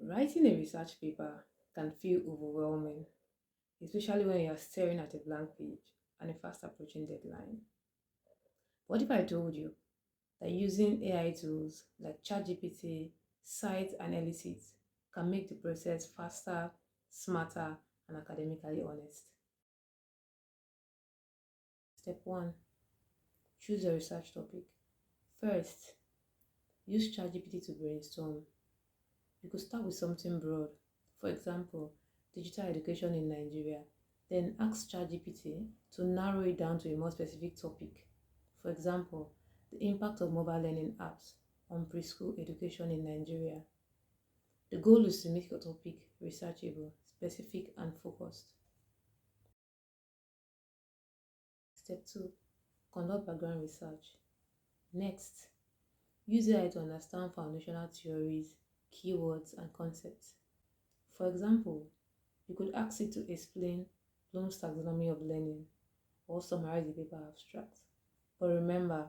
Writing a research paper can feel overwhelming, especially when you are staring at a blank page and a fast approaching deadline. What if I told you that using AI tools like ChatGPT, Scite, and Elicit can make the process faster, smarter, and academically honest? Step 1. Choose a research topic. First, use ChatGPT to brainstorm. You could start with something broad. For example, digital education in Nigeria. Then ask ChatGPT to narrow it down to a more specific topic. For example, the impact of mobile learning apps on preschool education in Nigeria. The goal is to make your topic researchable, specific, and focused. Step 2. Conduct background research. Next, use AI to understand foundational theories, keywords, and concepts. For example, you could ask it to explain Bloom's taxonomy of learning or summarize the paper abstract. But remember,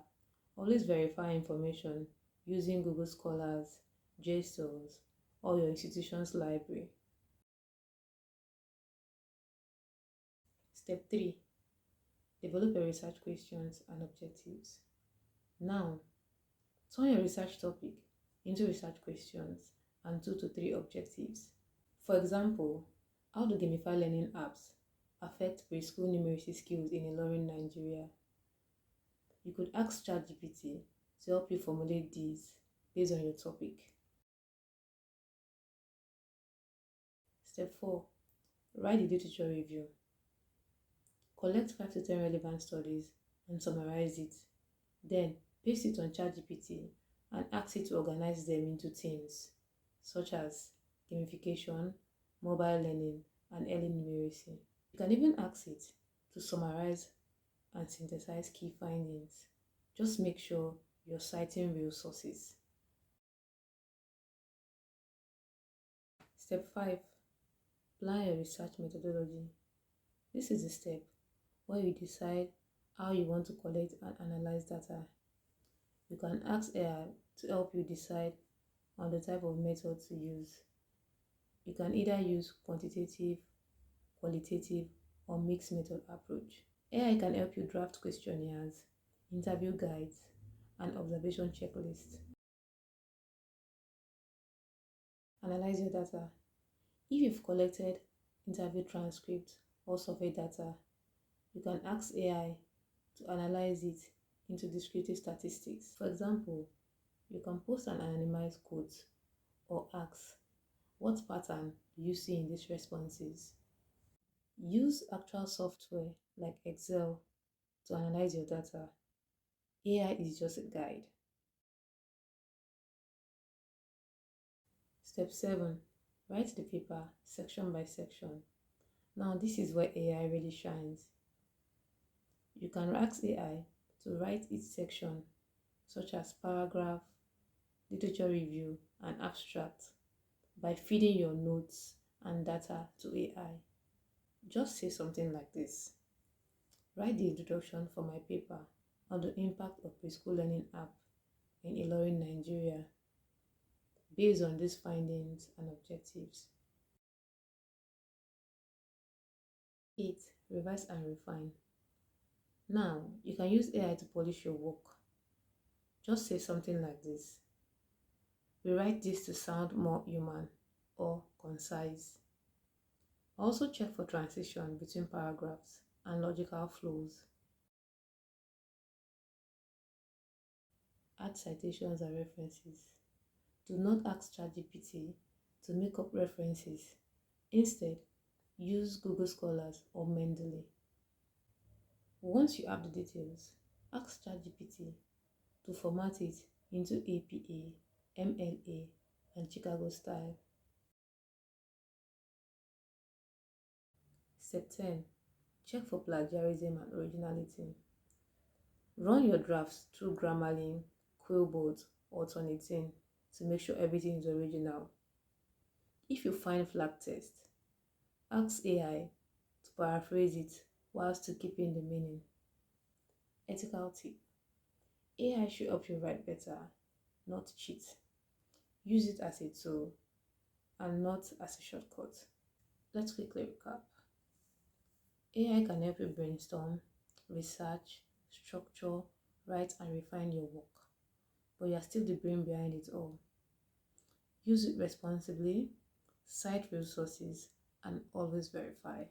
always verify information using Google Scholars, JSTORs, or your institution's library. Step 3. Develop your research questions and objectives. Now, turn your research topic into research questions and 2 to 3 objectives. For example, how do gamified learning apps affect preschool numeracy skills in Ilorin, Nigeria? You could ask ChatGPT to help you formulate these based on your topic. Step 4. Write the literature review. Collect 5 to 10 relevant studies and summarize it. Then paste it on ChatGPT and ask it to organize them into themes such as gamification, mobile learning, and early numeracy. You can even ask it to summarize and synthesize key findings. Just make sure you're citing real sources. Step 5. Plan your research methodology. This is the step where you decide how you want to collect and analyze data. You can ask AI to help you decide on the type of method to use. You can either use quantitative, qualitative, or mixed method approach. AI can help you draft questionnaires, interview guides, and observation checklists. Analyze your data. If you've collected interview transcripts or survey data, you can ask AI to analyze it into descriptive statistics. For example, you can post an anonymized quote or ask, what pattern do you see in these responses? Use actual software like Excel to analyze your data. AI is just a guide. Step 7. Write the paper section by section. Now this is where AI really shines. You can ask AI to write each section, such as paragraph, literature review, and abstract, by feeding your notes and data to AI. Just say something like this. Write the introduction for my paper on the impact of preschool learning app in Ilorin, Nigeria, based on these findings and objectives. 8. Revise and refine. Now, you can use AI to polish your work. Just say something like this. Rewrite this to sound more human or concise. Also check for transition between paragraphs and logical flows. Add citations and references. Do not ask ChatGPT to make up references. Instead, use Google Scholars or Mendeley. Once you have the details, ask ChatGPT to format it into APA, MLA, and Chicago style. Step 10. Check for plagiarism and originality. Run your drafts through Grammarly, Quillbot, or Turnitin to make sure everything is original. If you find flag text, ask AI to paraphrase it while still keeping the meaning. Ethical tip. AI should help you write better, not cheat. Use it as a tool and not as a shortcut. Let's quickly recap. AI can help you brainstorm, research, structure, write, and refine your work, but you are still the brain behind it all. Use it responsibly, cite real sources, and always verify.